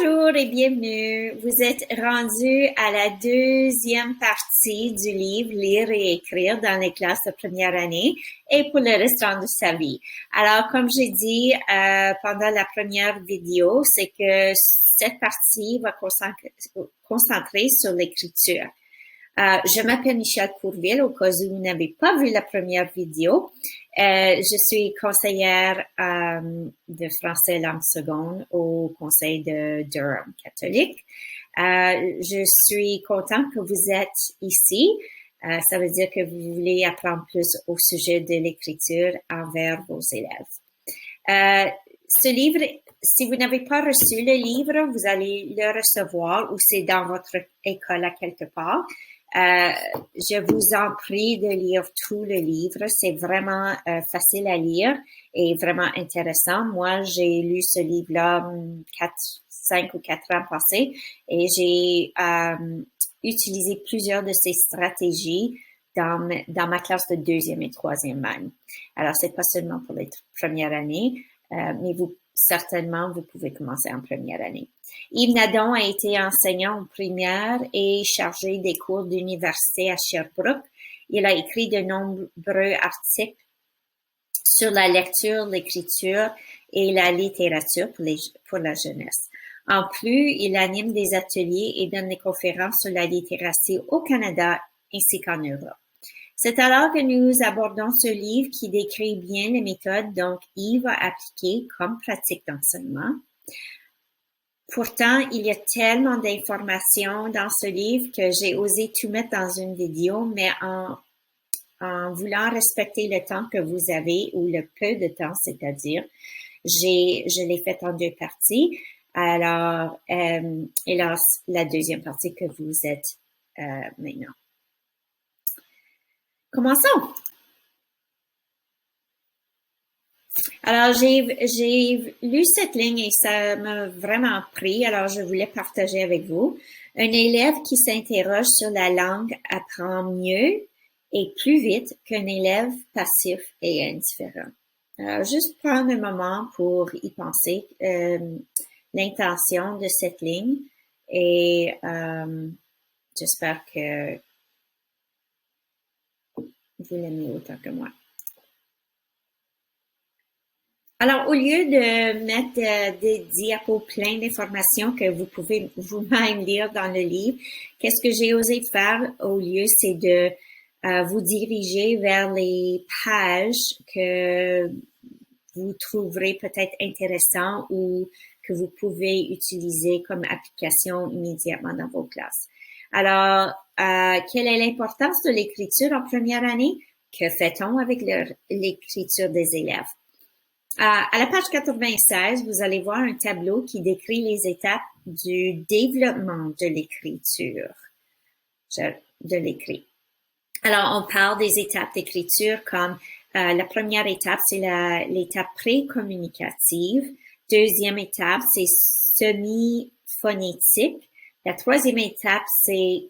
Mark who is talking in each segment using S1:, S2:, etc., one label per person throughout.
S1: Bonjour et bienvenue. Vous êtes rendu à la deuxième partie du livre Lire et écrire dans les classes de première année et pour le restant de sa vie. Alors, comme j'ai dit pendant la première vidéo, c'est que cette partie va concentrer sur l'écriture. Je m'appelle Michelle Courville, au cas où vous n'avez pas vu la première vidéo. Je suis conseillère de français langue seconde au Conseil de Durham catholique. Je suis contente que vous êtes ici. Ça veut dire que vous voulez apprendre plus au sujet de l'écriture envers vos élèves. Ce livre, si vous n'avez pas reçu le livre, vous allez le recevoir ou c'est dans votre école à quelque part. Je vous en prie de lire tout le livre. C'est vraiment facile à lire et vraiment intéressant. Moi, j'ai lu ce livre-là 5 ou 4 ans passés et j'ai utilisé plusieurs de ces stratégies dans ma classe de deuxième et troisième année. Alors, c'est pas seulement pour les premières années, mais certainement, vous pouvez commencer en première année. Yves Nadon a été enseignant en primaire et chargé des cours d'université à Sherbrooke. Il a écrit de nombreux articles sur la lecture, l'écriture et la littérature pour la jeunesse. En plus, il anime des ateliers et donne des conférences sur la littérature au Canada ainsi qu'en Europe. C'est alors que nous abordons ce livre qui décrit bien les méthodes dont Yves a appliquées comme pratique d'enseignement. Pourtant, il y a tellement d'informations dans ce livre que j'ai osé tout mettre dans une vidéo, mais en voulant respecter le temps que vous avez ou le peu de temps, c'est-à-dire, je l'ai fait en 2 parties. Alors, hélas, la deuxième partie que vous êtes maintenant. Commençons. Alors, j'ai lu cette ligne et ça m'a vraiment pris, alors je voulais partager avec vous. Un élève qui s'interroge sur la langue apprend mieux et plus vite qu'un élève passif et indifférent. Alors, juste prendre un moment pour y penser, l'intention de cette ligne et j'espère que vous l'aimez autant que moi. Alors, au lieu de mettre des diapos pleins d'informations que vous pouvez vous-même lire dans le livre, qu'est-ce que j'ai osé faire au lieu, c'est de vous diriger vers les pages que vous trouverez peut-être intéressantes ou que vous pouvez utiliser comme application immédiatement dans vos classes. Alors, quelle est l'importance de l'écriture en première année? Que fait-on avec l'écriture des élèves? À la page 96, vous allez voir un tableau qui décrit les étapes du développement de l'écriture, de l'écrit. Alors, on parle des étapes d'écriture comme la première étape, c'est l'étape pré-communicative. Deuxième étape, c'est semi-phonétique. La troisième étape, c'est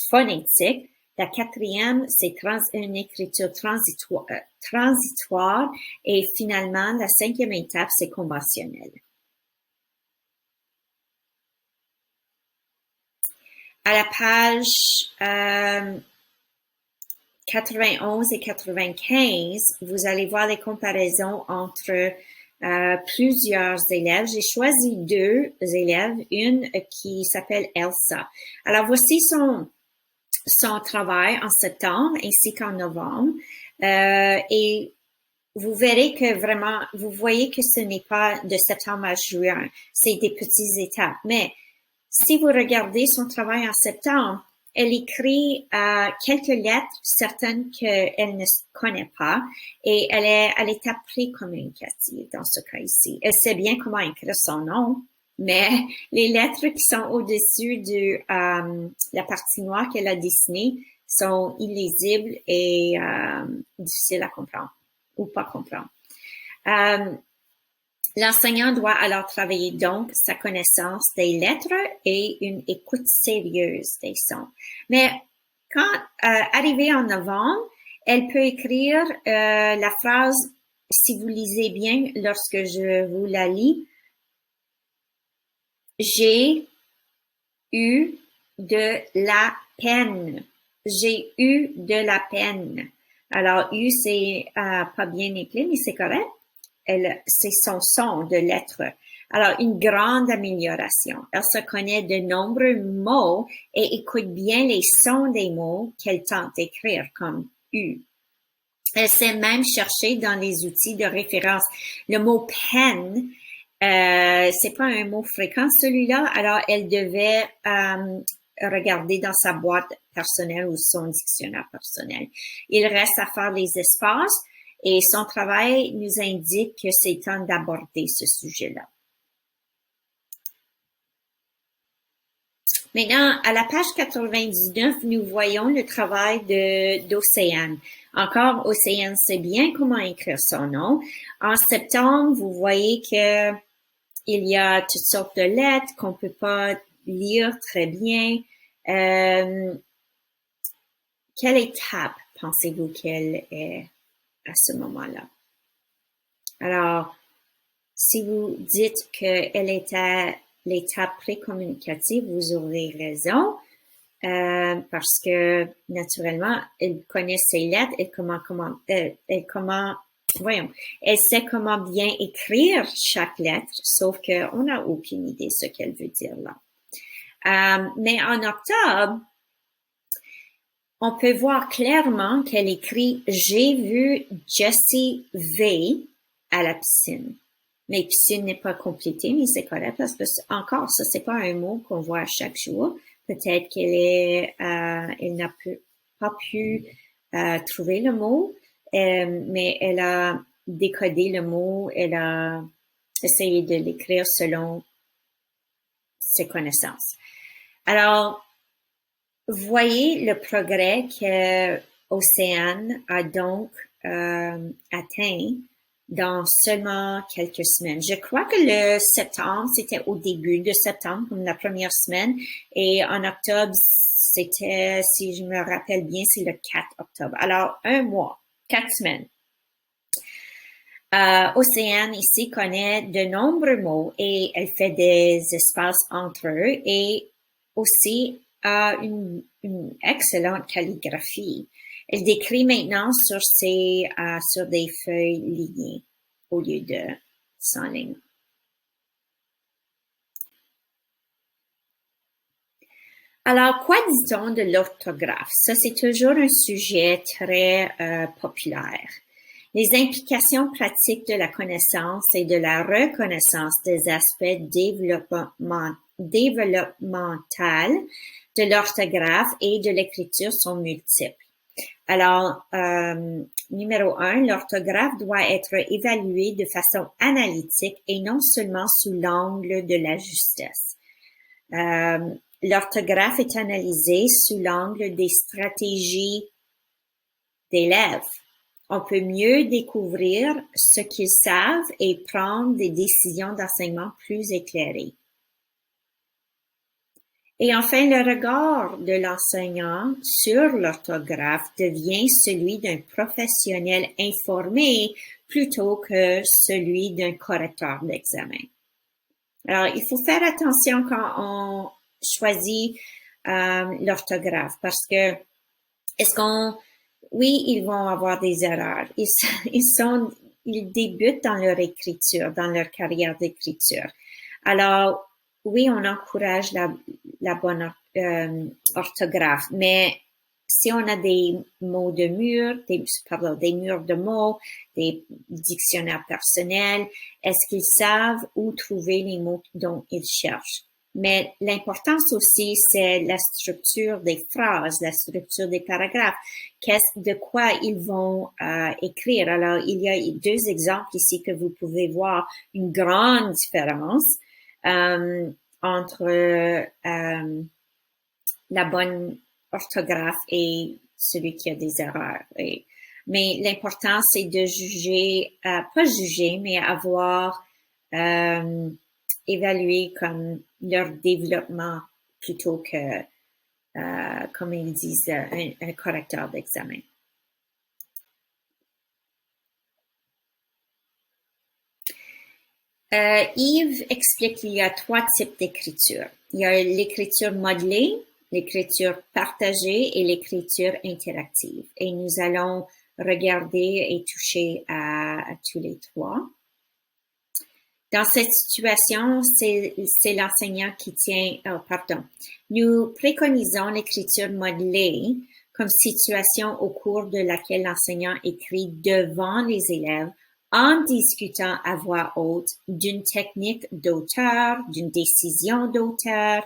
S1: phonétique. La quatrième, c'est une écriture transitoire. Et finalement, la cinquième étape, c'est conventionnel. À la page 91 et 95, vous allez voir les comparaisons entre plusieurs élèves. J'ai choisi 2 élèves, une qui s'appelle Elsa. Alors, voici son travail en septembre ainsi qu'en novembre. Et vous verrez que vraiment, vous voyez que ce n'est pas de septembre à juin, c'est des petites étapes. Mais si vous regardez son travail en septembre, elle écrit quelques lettres, certaines qu'elle ne connaît pas, et elle est à l'étape pré-communicative dans ce cas ici. Elle sait bien comment écrire son nom, mais les lettres qui sont au-dessus de la partie noire qu'elle a dessinée sont illisibles et difficiles à comprendre ou pas comprendre. L'enseignant doit alors travailler donc sa connaissance des lettres et une écoute sérieuse des sons. Mais quand arrivé en novembre, elle peut écrire la phrase, si vous lisez bien lorsque je vous la lis, J'ai eu de la peine. J'ai eu de la peine. Alors, U, c'est pas bien écrit, mais c'est correct. C'est son son de lettres. Alors, une grande amélioration. Elle se connaît de nombreux mots et écoute bien les sons des mots qu'elle tente d'écrire, comme U. Elle sait même chercher dans les outils de référence. Le mot peine, c'est pas un mot fréquent celui-là, alors elle devait regarder dans sa boîte personnelle ou son dictionnaire personnel. Il reste à faire les espaces et son travail nous indique que c'est temps d'aborder ce sujet-là. Maintenant, à la page 99, nous voyons le travail d'Océane. Encore, Océane sait bien comment écrire son nom. En septembre, vous voyez que il y a toutes sortes de lettres qu'on peut pas lire très bien. Quelle étape pensez-vous qu'elle est à ce moment-là? Alors, si vous dites qu'elle est à l'étape précommunicative, vous aurez raison, parce que naturellement, elle connaît ses lettres, elle sait comment bien écrire chaque lettre, sauf qu'on n'a aucune idée ce qu'elle veut dire là. Mais en octobre, on peut voir clairement qu'elle écrit « J'ai vu Jessie V à la piscine ». Mais piscine n'est pas complétée, mais c'est correct parce que encore, ça, c'est pas un mot qu'on voit chaque jour. Peut-être elle n'a pas pu trouver le mot, mais elle a décodé le mot, elle a essayé de l'écrire selon ses connaissances. Alors, voyez le progrès que Océane a donc atteint dans seulement quelques semaines. Je crois que le septembre, c'était au début de septembre, comme la première semaine, et en octobre, c'était, si je me rappelle bien, c'est le 4 octobre. Alors, un mois, 4 semaines. Océane ici connaît de nombreux mots et elle fait des espaces entre eux et aussi a une excellente calligraphie. Elle décrit maintenant sur des feuilles lignées au lieu de sans ligne. Alors, quoi dit-on de l'orthographe? Ça, c'est toujours un sujet très populaire. Les implications pratiques de la connaissance et de la reconnaissance des aspects développementaux de l'orthographe et de l'écriture sont multiples. Alors, numéro 1, l'orthographe doit être évaluée de façon analytique et non seulement sous l'angle de la justesse. L'orthographe est analysée sous l'angle des stratégies d'élèves. On peut mieux découvrir ce qu'ils savent et prendre des décisions d'enseignement plus éclairées. Et enfin, le regard de l'enseignant sur l'orthographe devient celui d'un professionnel informé plutôt que celui d'un correcteur d'examen. Alors, il faut faire attention quand on choisit l'orthographe parce que oui, ils vont avoir des erreurs. Ils débutent dans leur écriture, dans leur carrière d'écriture. Alors, oui, on encourage la bonne orthographe, mais si on a des mots de mur, des murs de mots, des dictionnaires personnels, est-ce qu'ils savent où trouver les mots dont ils cherchent? Mais l'importance aussi, c'est la structure des phrases, la structure des paragraphes. De quoi ils vont écrire. Alors, il y a 2 exemples ici que vous pouvez voir une grande différence entre la bonne orthographe et celui qui a des erreurs. Mais l'important, c'est de juger, pas juger, mais avoir évalué comme leur développement plutôt que, comme ils disent, un correcteur d'examen. Yves explique qu'il y a 3 types d'écriture. Il y a l'écriture modelée, l'écriture partagée et l'écriture interactive. Et nous allons regarder et toucher à tous les 3. Dans cette situation, c'est l'enseignant qui tient, Nous préconisons l'écriture modelée comme situation au cours de laquelle l'enseignant écrit devant les élèves en discutant à voix haute d'une technique d'auteur, d'une décision d'auteur,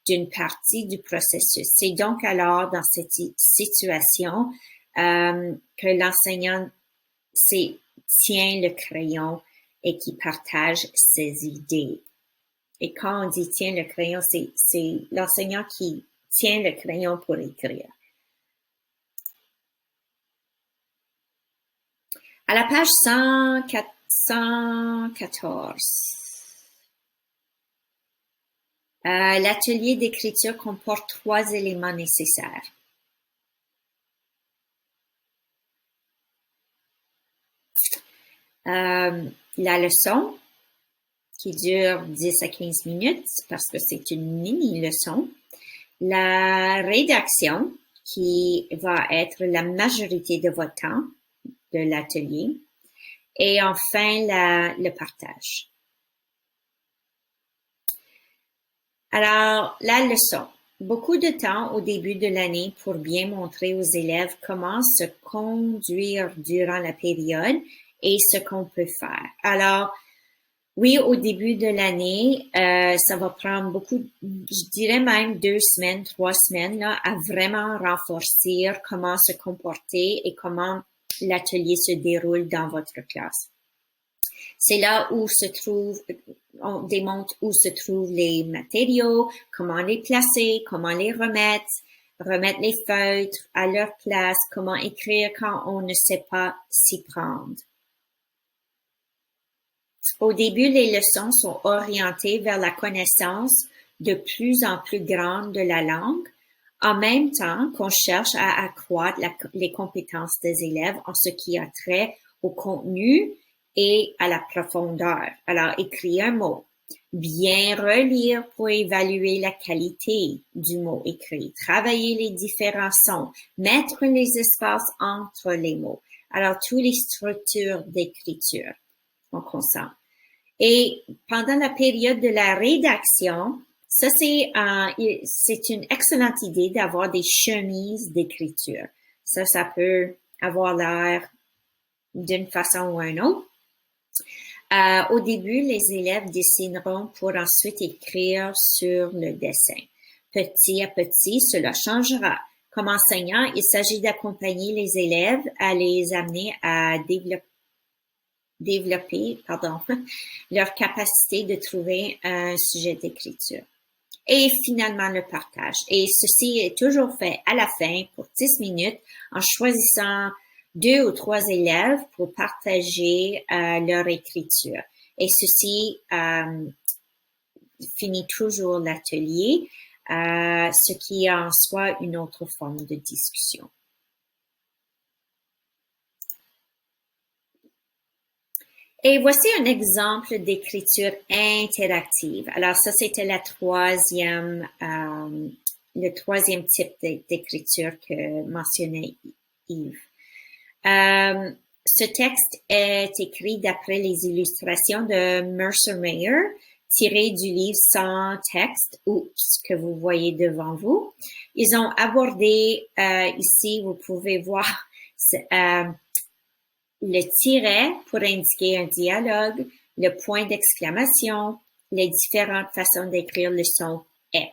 S1: d'une partie du processus. C'est donc alors dans cette situation que l'enseignant tient le crayon et qui partage ses idées. Et quand on dit tient le crayon, c'est l'enseignant qui tient le crayon pour écrire. À la page 114, l'atelier d'écriture comporte 3 éléments nécessaires. La leçon, qui dure 10 à 15 minutes parce que c'est une mini-leçon. La rédaction, qui va être la majorité de votre temps de l'atelier. Et enfin, le partage. Alors, la leçon. Beaucoup de temps au début de l'année pour bien montrer aux élèves comment se conduire durant la période et ce qu'on peut faire. Alors, oui, au début de l'année, ça va prendre beaucoup, je dirais même 2 semaines, 3 semaines, là, à vraiment renforcer comment se comporter et comment l'atelier se déroule dans votre classe. C'est là où on démontre où se trouvent les matériaux, comment les placer, comment les remettre les feutres à leur place, comment écrire quand on ne sait pas s'y prendre. Au début, les leçons sont orientées vers la connaissance de plus en plus grande de la langue, en même temps qu'on cherche à accroître les compétences des élèves en ce qui a trait au contenu et à la profondeur. Alors, écrire un mot, bien relire pour évaluer la qualité du mot écrit, travailler les différents sons, mettre les espaces entre les mots. Alors, toutes les structures d'écriture. Donc, on sent. Et pendant la période de la rédaction, ça c'est une excellente idée d'avoir des chemises d'écriture. Ça peut avoir l'air d'une façon ou une autre. Au début, les élèves dessineront pour ensuite écrire sur le dessin. Petit à petit, cela changera. Comme enseignant, il s'agit d'accompagner les élèves à les amener à développer leur capacité de trouver un sujet d'écriture. Et finalement, le partage. Et ceci est toujours fait à la fin pour 10 minutes en choisissant 2 ou 3 élèves pour partager leur écriture. Et ceci finit toujours l'atelier, ce qui est en soi une autre forme de discussion. Et voici un exemple d'écriture interactive. Alors ça, c'était le troisième type d'écriture que mentionnait Yves. Ce texte est écrit d'après les illustrations de Mercer Mayer, tirées du livre Sans texte, ou ce que vous voyez devant vous. Ils ont abordé, ici, vous pouvez voir, le tiret pour indiquer un dialogue, le point d'exclamation, les différentes façons d'écrire le son « est ».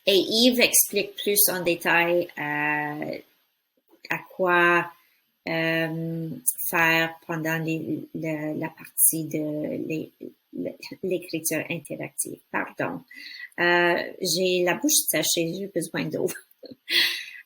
S1: Et Yves explique plus en détail à quoi faire pendant la partie de l'écriture interactive. Pardon. J'ai la bouche sèche, j'ai besoin d'eau.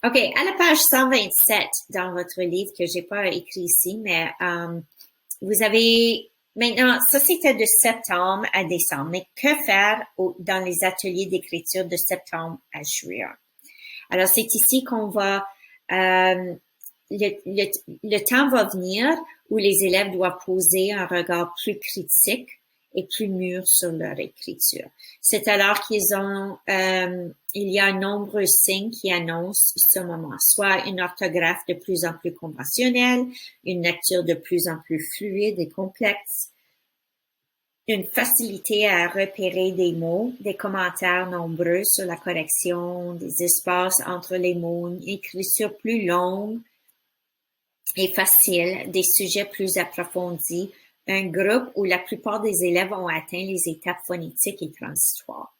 S1: OK, à la page 127 dans votre livre que j'ai pas écrit ici, mais vous avez maintenant, ça c'était de septembre à décembre, mais que faire dans les ateliers d'écriture de septembre à juillet? Alors c'est ici qu'on va le temps va venir où les élèves doivent poser un regard plus critique et plus mûr sur leur écriture. C'est alors il y a nombreux signes qui annoncent ce moment, soit une orthographe de plus en plus conventionnelle, une lecture de plus en plus fluide et complexe, une facilité à repérer des mots, des commentaires nombreux sur la correction, des espaces entre les mots, une écriture plus longue et facile, des sujets plus approfondis, un groupe où la plupart des élèves ont atteint les étapes phonétiques et transitoires.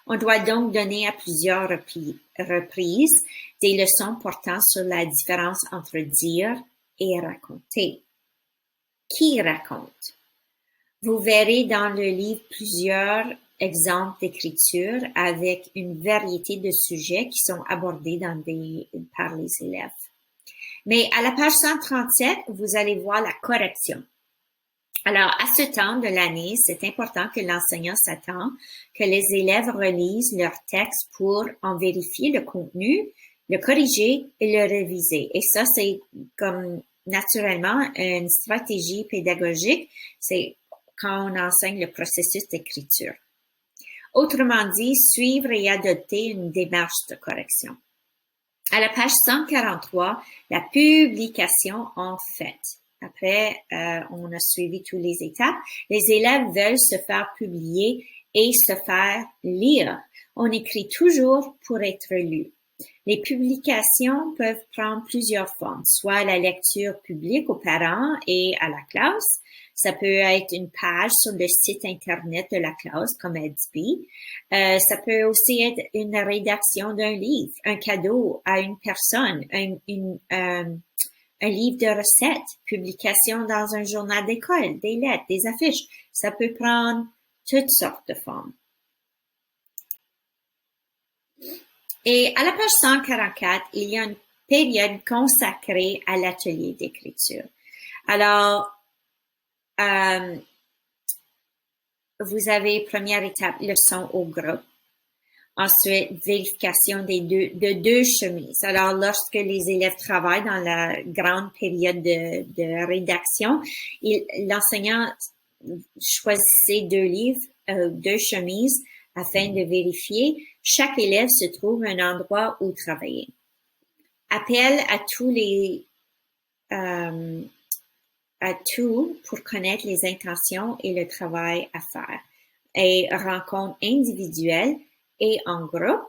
S1: On doit donc donner à plusieurs reprises des leçons portant sur la différence entre dire et raconter. Qui raconte? Vous verrez dans le livre plusieurs exemples d'écriture avec une variété de sujets qui sont abordés par les élèves. Mais à la page 137, vous allez voir la correction. Alors, à ce temps de l'année, c'est important que l'enseignant s'attend que les élèves relisent leur texte pour en vérifier le contenu, le corriger et le réviser. Et ça, c'est comme naturellement une stratégie pédagogique, c'est quand on enseigne le processus d'écriture. Autrement dit, suivre et adopter une démarche de correction. À la page 143, la publication en fait. Après, on a suivi toutes les étapes. Les élèves veulent se faire publier et se faire lire. On écrit toujours pour être lu. Les publications peuvent prendre plusieurs formes, soit la lecture publique aux parents et à la classe. Ça peut être une page sur le site Internet de la classe, comme Edsby. Ça peut aussi être une rédaction d'un livre, un cadeau à une personne, un livre de recettes, publication dans un journal d'école, des lettres, des affiches. Ça peut prendre toutes sortes de formes. Et à la page 144, il y a une période consacrée à l'atelier d'écriture. Alors, vous avez première étape, leçon au groupe. Ensuite, vérification de deux chemises. Alors, lorsque les élèves travaillent dans la grande période de rédaction, l'enseignant choisissait deux chemises afin de vérifier. Chaque élève se trouve un endroit où travailler. Appel à tout pour connaître les intentions et le travail à faire. Et rencontre individuelle et en groupe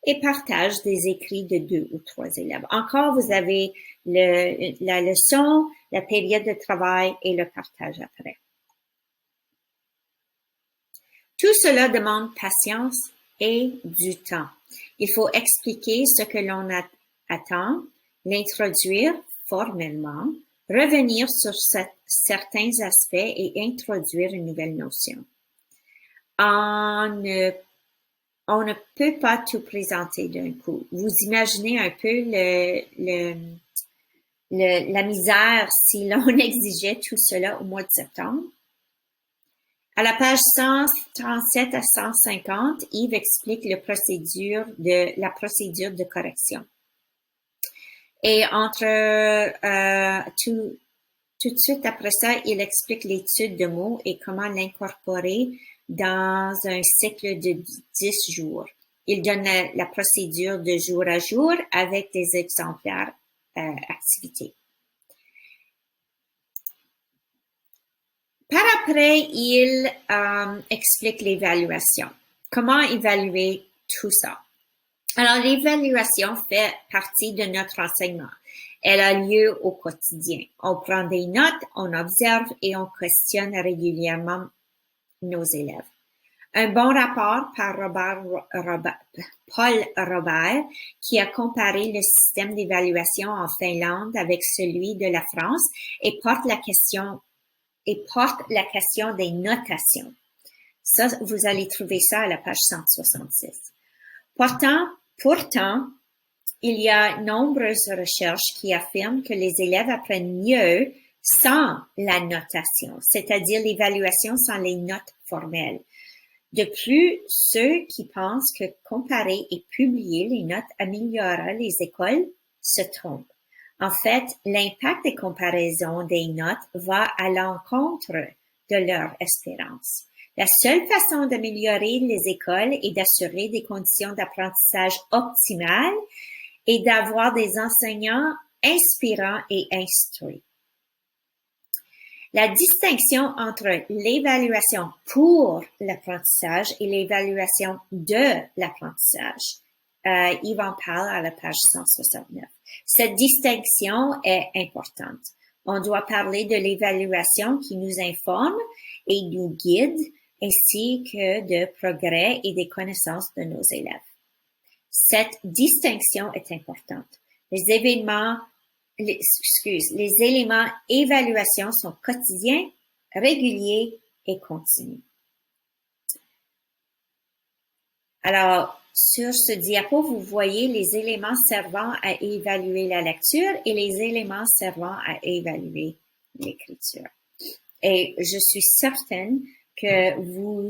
S1: et partage des écrits de 2 ou 3 élèves. Encore, vous avez la leçon, la période de travail et le partage après. Tout cela demande patience et du temps. Il faut expliquer ce que l'on attend, l'introduire formellement, revenir sur certains aspects et introduire une nouvelle notion. On ne peut pas tout présenter d'un coup. Vous imaginez un peu la misère si l'on exigeait tout cela au mois de septembre. À la page 137 à 150, Yves explique la procédure de correction. Et tout de suite après ça, il explique l'étude de mots et comment l'incorporer dans un cycle de 10 jours. Il donne la procédure de jour à jour avec des exemplaires activités. Par après, il explique l'évaluation. Comment évaluer tout ça? Alors, l'évaluation fait partie de notre enseignement. Elle a lieu au quotidien. On prend des notes, on observe et on questionne régulièrement nos élèves. Un bon rapport par Paul Robert, qui a comparé le système d'évaluation en Finlande avec celui de la France et porte la question des notations. Ça, vous allez trouver ça à la page 166. Pourtant, il y a nombreuses recherches qui affirment que les élèves apprennent mieux sans la notation, c'est-à-dire l'évaluation sans les notes formelles. De plus, ceux qui pensent que comparer et publier les notes améliorera les écoles se trompent. En fait, l'impact des comparaisons des notes va à l'encontre de leur espérance. La seule façon d'améliorer les écoles est d'assurer des conditions d'apprentissage optimales et d'avoir des enseignants inspirants et instruits. La distinction entre l'évaluation pour l'apprentissage et l'évaluation de l'apprentissage. Yves en parle à la page 169. Cette distinction est importante. On doit parler de l'évaluation qui nous informe et nous guide, ainsi que de progrès et des connaissances de nos élèves. Cette distinction est importante. Les éléments évaluation sont quotidiens, réguliers et continus. Alors, sur ce diapo, vous voyez les éléments servant à évaluer la lecture et les éléments servant à évaluer l'écriture. Et je suis certaine que vous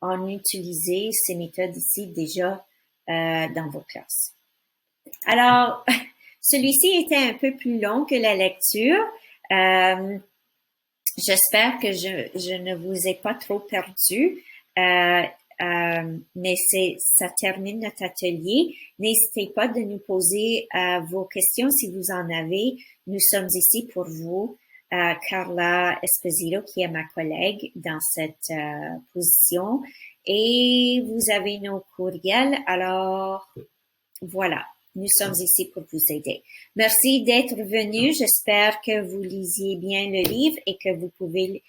S1: en utilisez ces méthodes ici déjà dans vos classes. Alors, celui-ci était un peu plus long que la lecture. J'espère que je ne vous ai pas trop perdu. Mais ça termine notre atelier. N'hésitez pas de nous poser vos questions si vous en avez. Nous sommes ici pour vous. Carla Esposito, qui est ma collègue dans cette position. Et vous avez nos courriels. Alors, voilà. Nous sommes ici pour vous aider. Merci d'être venu. J'espère que vous lisiez bien le livre et que vous pouvez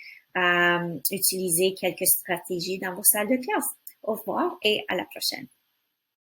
S1: utiliser quelques stratégies dans vos salles de classe. Au revoir et à la prochaine.